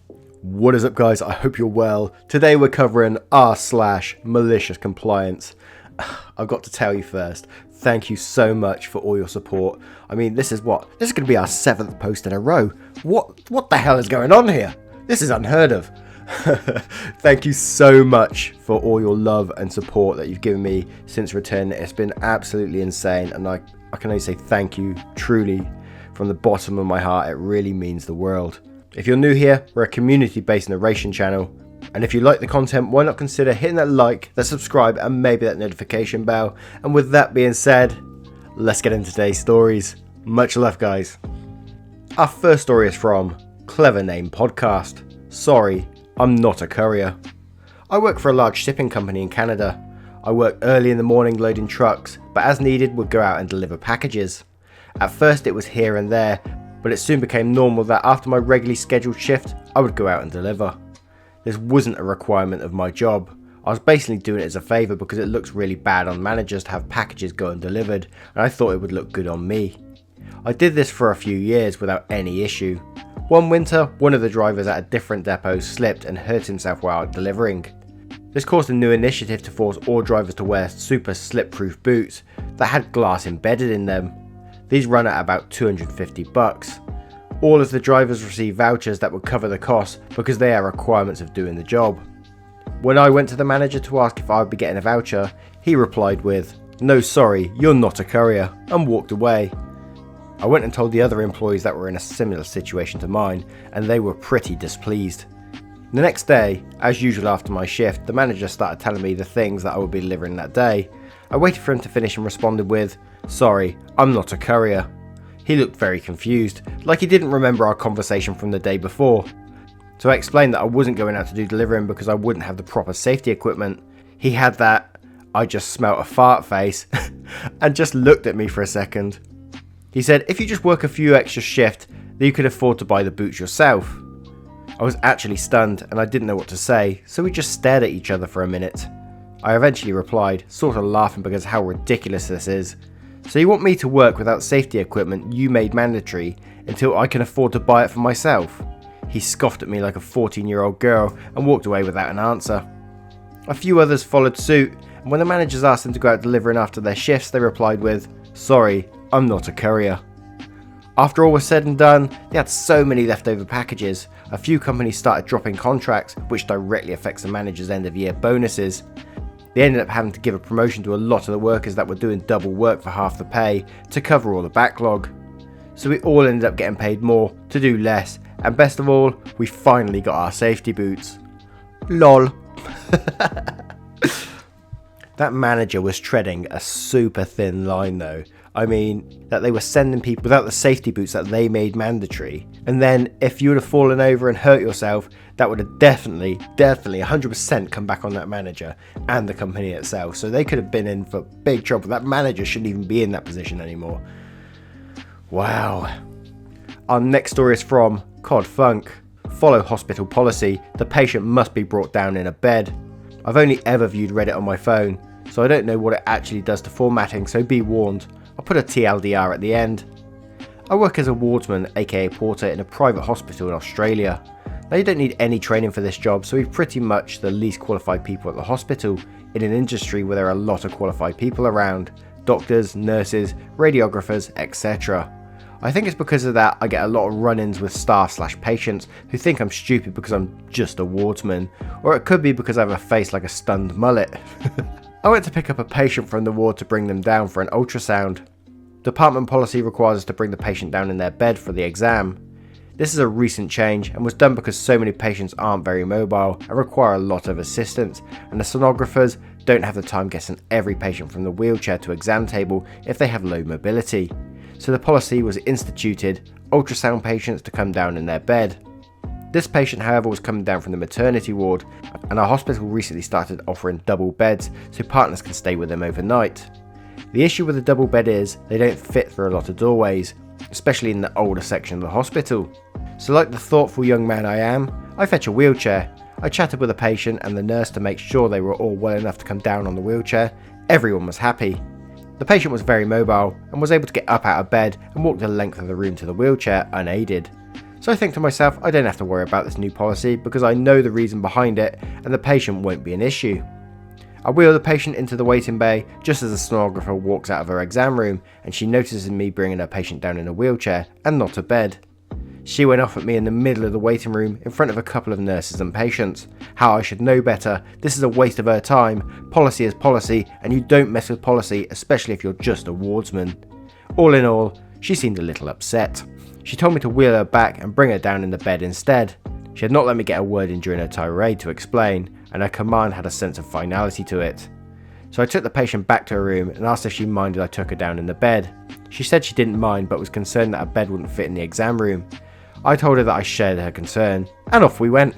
What is up, guys? I hope you're well. Today we're covering r/MaliciousCompliance. I've got to tell you first, thank you so much for all your support. I mean, this is going to be our 7th post in a row. What the hell is going on here? This is unheard of. Thank you so much for all your love and support that you've given me since returning. It's been absolutely insane, and I can only say thank you, truly, from the bottom of my heart. It really means the world. If you're new here, we're a community-based narration channel, and if you like the content, why not consider hitting that like, that subscribe, and maybe that notification bell. And with that being said, let's get into today's stories. Much love, guys. Our first story is from Clever Name Podcast. Sorry, I'm not a courier. I work for a large shipping company in Canada. I work early in the morning loading trucks, but as needed would go out and deliver packages. At first it was here and there, but it soon became normal that after my regularly scheduled shift, I would go out and deliver. This wasn't a requirement of my job. I was basically doing it as a favour because it looks really bad on managers to have packages go undelivered, and I thought it would look good on me. I did this for a few years without any issue. One winter, one of the drivers at a different depot slipped and hurt himself while out delivering. This caused a new initiative to force all drivers to wear super slip-proof boots that had glass embedded in them. These run at about $250. All of the drivers receive vouchers that would cover the cost because they are requirements of doing the job. When I went to the manager to ask if I would be getting a voucher, he replied with, "No, sorry, you're not a courier," and walked away. I went and told the other employees that were in a similar situation to mine, and they were pretty displeased. The next day, as usual after my shift, the manager started telling me the things that I would be delivering that day. I waited for him to finish and responded with, "Sorry, I'm not a courier." He looked very confused, like he didn't remember our conversation from the day before. So I explained that I wasn't going out to do delivering because I wouldn't have the proper safety equipment. He had that "I just smelt a fart" face and just looked at me for a second. He said if you just work a few extra shifts, then you could afford to buy the boots yourself. I was actually stunned and I didn't know what to say, so we just stared at each other for a minute. I eventually replied, sort of laughing because how ridiculous this is. "So you want me to work without safety equipment you made mandatory until I can afford to buy it for myself?" He scoffed at me like a 14-year-old girl and walked away without an answer. A few others followed suit, and when the managers asked them to go out delivering after their shifts, they replied with, "Sorry, I'm not a courier." After all was said and done, they had so many leftover packages. A few companies started dropping contracts, which directly affects the manager's end of year bonuses. They ended up having to give a promotion to a lot of the workers that were doing double work for half the pay to cover all the backlog. So we all ended up getting paid more to do less, and best of all, we finally got our safety boots. LOL. That manager was treading a super thin line though. I mean, that they were sending people without the safety boots that they made mandatory. And then if you would have fallen over and hurt yourself, that would have definitely 100% come back on that manager and the company itself. So they could have been in for big trouble. That manager shouldn't even be in that position anymore. Wow. Our next story is from Cod Funk. Follow hospital policy. The patient must be brought down in a bed. I've only ever viewed Reddit on my phone, so I don't know what it actually does to formatting, so be warned. I'll put a TLDR at the end. I work as a wardsman, aka porter, in a private hospital in Australia. Now you don't need any training for this job, so we're pretty much the least qualified people at the hospital, in an industry where there are a lot of qualified people around. Doctors, nurses, radiographers, etc. I think it's because of that I get a lot of run-ins with staff/patients who think I'm stupid because I'm just a wardsman, or it could be because I have a face like a stunned mullet. I went to pick up a patient from the ward to bring them down for an ultrasound. Department policy requires us to bring the patient down in their bed for the exam. This is a recent change and was done because so many patients aren't very mobile and require a lot of assistance, and the sonographers don't have the time getting every patient from the wheelchair to exam table if they have low mobility. So the policy was instituted, ultrasound patients to come down in their bed. This patient, however, was coming down from the maternity ward, and our hospital recently started offering double beds so partners can stay with them overnight. The issue with the double bed is they don't fit through a lot of doorways, especially in the older section of the hospital. So like the thoughtful young man I am, I fetch a wheelchair. I chatted with the patient and the nurse to make sure they were all well enough to come down on the wheelchair. Everyone was happy. The patient was very mobile and was able to get up out of bed and walk the length of the room to the wheelchair unaided. So I think to myself, I don't have to worry about this new policy because I know the reason behind it and the patient won't be an issue. I wheel the patient into the waiting bay just as the sonographer walks out of her exam room and she notices me bringing her patient down in a wheelchair and not a bed. She went off at me in the middle of the waiting room in front of a couple of nurses and patients. How I should know better, this is a waste of her time, policy is policy and you don't mess with policy, especially if you're just a wardsman. All in all, she seemed a little upset. She told me to wheel her back and bring her down in the bed instead. She had not let me get a word in during her tirade to explain, and her command had a sense of finality to it. So I took the patient back to her room and asked if she minded I took her down in the bed. She said she didn't mind but was concerned that a bed wouldn't fit in the exam room. I told her that I shared her concern, and off we went.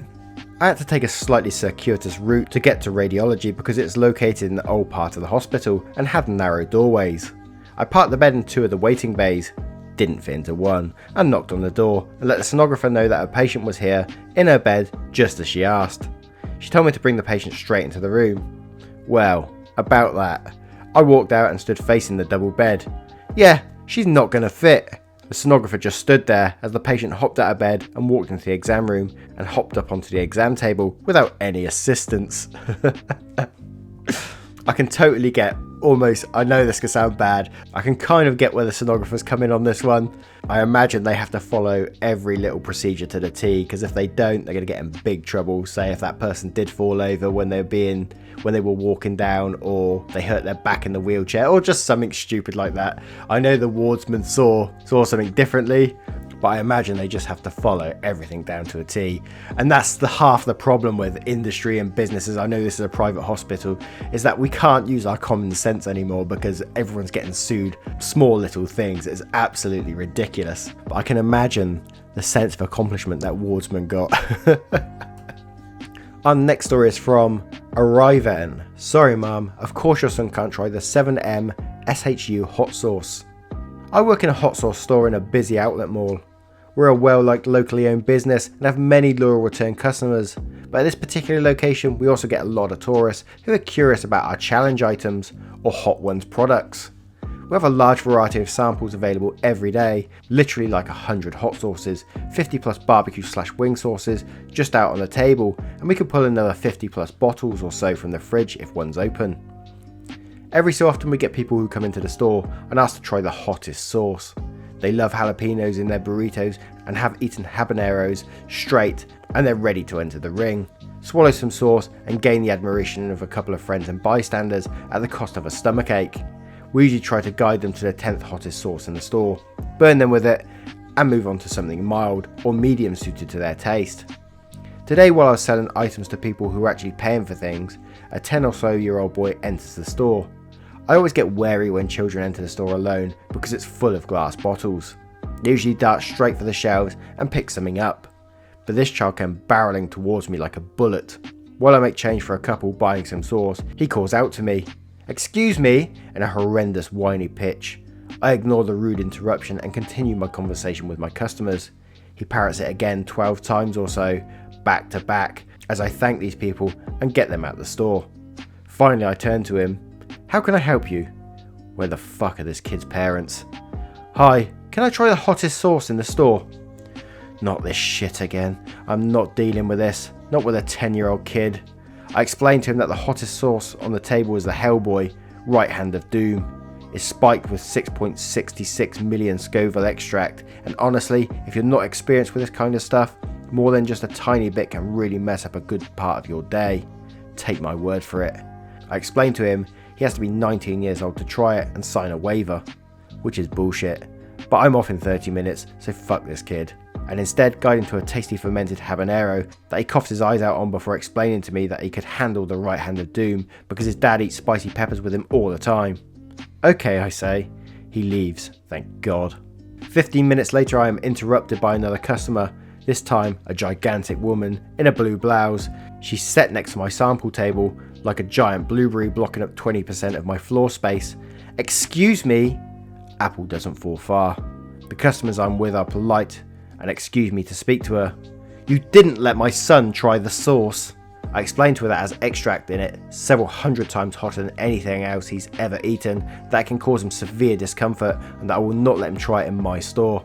I had to take a slightly circuitous route to get to radiology because it's located in the old part of the hospital and had narrow doorways. I parked the bed in 2 of the waiting bays, didn't fit into one, and knocked on the door and let the sonographer know that her patient was here, in her bed, just as she asked. She told me to bring the patient straight into the room. Well, about that. I walked out and stood facing the double bed. Yeah, she's not gonna fit. The sonographer just stood there as the patient hopped out of bed and walked into the exam room and hopped up onto the exam table without any assistance. I can totally get I know this could sound bad, I can kind of get where the sonographers come in on this one. I imagine they have to follow every little procedure to the T, because if they don't, they're going to get in big trouble. Say if that person did fall over when they were walking down, or they hurt their back in the wheelchair, or just something stupid like that. I know the wardsman saw something differently, but I imagine they just have to follow everything down to a T. And that's half the problem with industry and businesses. I know this is a private hospital, is that we can't use our common sense anymore because everyone's getting sued. Small little things. It's absolutely ridiculous. But I can imagine the sense of accomplishment that wardsman got. Our next story is from Arriven. Sorry mum, of course your son can't try the 7M SHU hot sauce. I work in a hot sauce store in a busy outlet mall. We're a well-liked locally owned business and have many loyal return customers, but at this particular location we also get a lot of tourists who are curious about our challenge items or Hot Ones products. We have a large variety of samples available every day, literally like 100 hot sauces, 50 plus barbecue/wing sauces just out on the table, and we can pull another 50 plus bottles or so from the fridge if one's open. Every so often we get people who come into the store and ask to try the hottest sauce. They love jalapenos in their burritos and have eaten habaneros straight, and they're ready to enter the ring, swallow some sauce and gain the admiration of a couple of friends and bystanders at the cost of a stomachache. We usually try to guide them to the 10th hottest sauce in the store, burn them with it and move on to something mild or medium suited to their taste. Today, while I was selling items to people who were actually paying for things, a 10 or so year old boy enters the store. I always get wary when children enter the store alone because it's full of glass bottles. They usually dart straight for the shelves and pick something up, but this child came barreling towards me like a bullet. While I make change for a couple buying some sauce, he calls out to me, "Excuse me," in a horrendous whiny pitch. I ignore the rude interruption and continue my conversation with my customers. He parrots it again 12 times or so, back to back, as I thank these people and get them out the store. Finally I turn to him. "How can I help you?" Where the fuck are this kid's parents? "Hi, can I try the hottest sauce in the store?" Not this shit again. I'm not dealing with this. Not with a 10-year-old kid. I explained to him that the hottest sauce on the table is the Hellboy, Right Hand of Doom. It's spiked with 6.66 million Scoville extract, and honestly, if you're not experienced with this kind of stuff, more than just a tiny bit can really mess up a good part of your day. Take my word for it. I explained to him he has to be 19 years old to try it and sign a waiver, which is bullshit, but I'm off in 30 minutes, so fuck this kid, and instead guide him to a tasty fermented habanero that he coughs his eyes out on before explaining to me that he could handle the Right Hand of Doom because his dad eats spicy peppers with him all the time. Okay, I say. He leaves, thank God. 15 minutes later I am interrupted by another customer, this time a gigantic woman in a blue blouse. She's set next to my sample table like a giant blueberry blocking up 20% of my floor space. "Excuse me." Apple doesn't fall far. The customers I'm with are polite and excuse me to speak to her. "You didn't let my son try the sauce." I explained to her that has extract in it, several hundred times hotter than anything else he's ever eaten, that can cause him severe discomfort and that I will not let him try it in my store.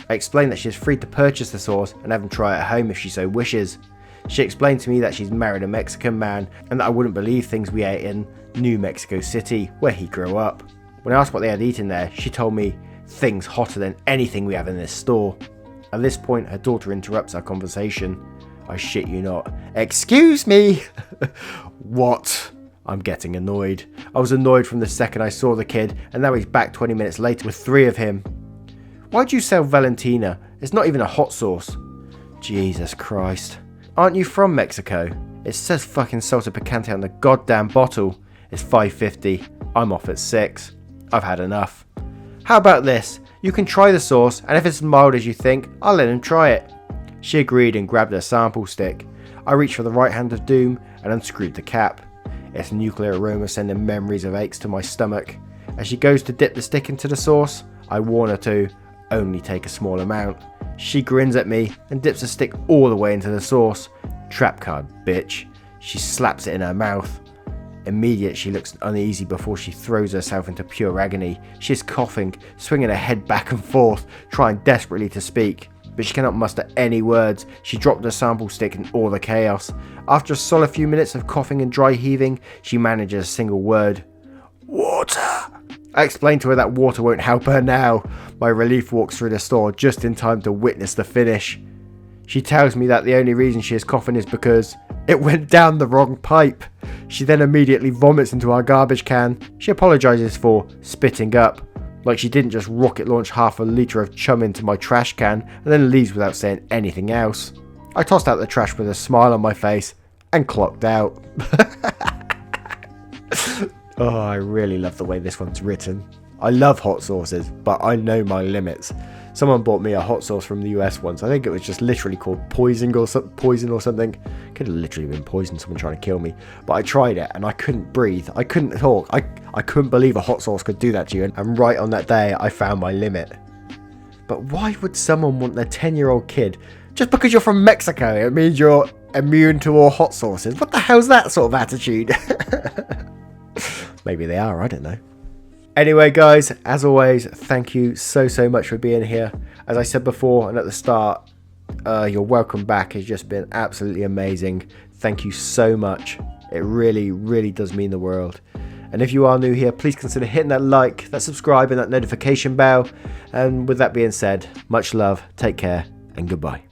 I explained that she is free to purchase the sauce and have him try it at home if she so wishes. She explained to me that she's married a Mexican man and that I wouldn't believe things we ate in New Mexico City, where he grew up. When I asked what they had eaten there, she told me things hotter than anything we have in this store. At this point, her daughter interrupts our conversation. I shit you not. Excuse me! What? I'm getting annoyed. I was annoyed from the second I saw the kid, and now he's back 20 minutes later with 3 of him. Why'd you sell Valentina? It's not even a hot sauce. Jesus Christ. Aren't you from Mexico? It says fucking salsa picante on the goddamn bottle. It's $5.50. I'm off at 6. I've had enough. How about this? You can try the sauce, and if it's as mild as you think, I'll let him try it. She agreed and grabbed her sample stick. I reached for the right hand of doom and unscrewed the cap. Its nuclear aroma sending memories of aches to my stomach. As she goes to dip the stick into the sauce, I warn her to only take a small amount. She grins at me and dips the stick all the way into the sauce. Trap card, bitch. She slaps it in her mouth. Immediate, she looks uneasy before she throws herself into pure agony. She is coughing, swinging her head back and forth, trying desperately to speak, but she cannot muster any words. She dropped her sample stick in all the chaos. After a solid few minutes of coughing and dry heaving, she manages a single word. Water! I explained to her that water won't help her now. My relief walks through the store just in time to witness the finish. She tells me that the only reason she is coughing is because it went down the wrong pipe. She then immediately vomits into our garbage can. She apologises for spitting up, like she didn't just rocket launch half a litre of chum into my trash can and then leaves without saying anything else. I tossed out the trash with a smile on my face and clocked out. Oh, I really love the way this one's written. I love hot sauces, but I know my limits. Someone bought me a hot sauce from the US once. I think it was just literally called poison or something. Could have literally been poison, someone trying to kill me. But I tried it and I couldn't breathe. I couldn't talk. I couldn't believe a hot sauce could do that to you. And right on that day, I found my limit. But why would someone want their 10-year-old kid? Just because you're from Mexico, it means you're immune to all hot sauces. What the hell's that sort of attitude? Maybe they are, I don't know. Anyway, guys, as always, thank you so much for being here. As I said before and at the start, your welcome back has just been absolutely amazing. Thank you so much. It really does mean the world. And if you are new here, please consider hitting that like, that subscribe and that notification bell. And with that being said, much love, take care, and goodbye.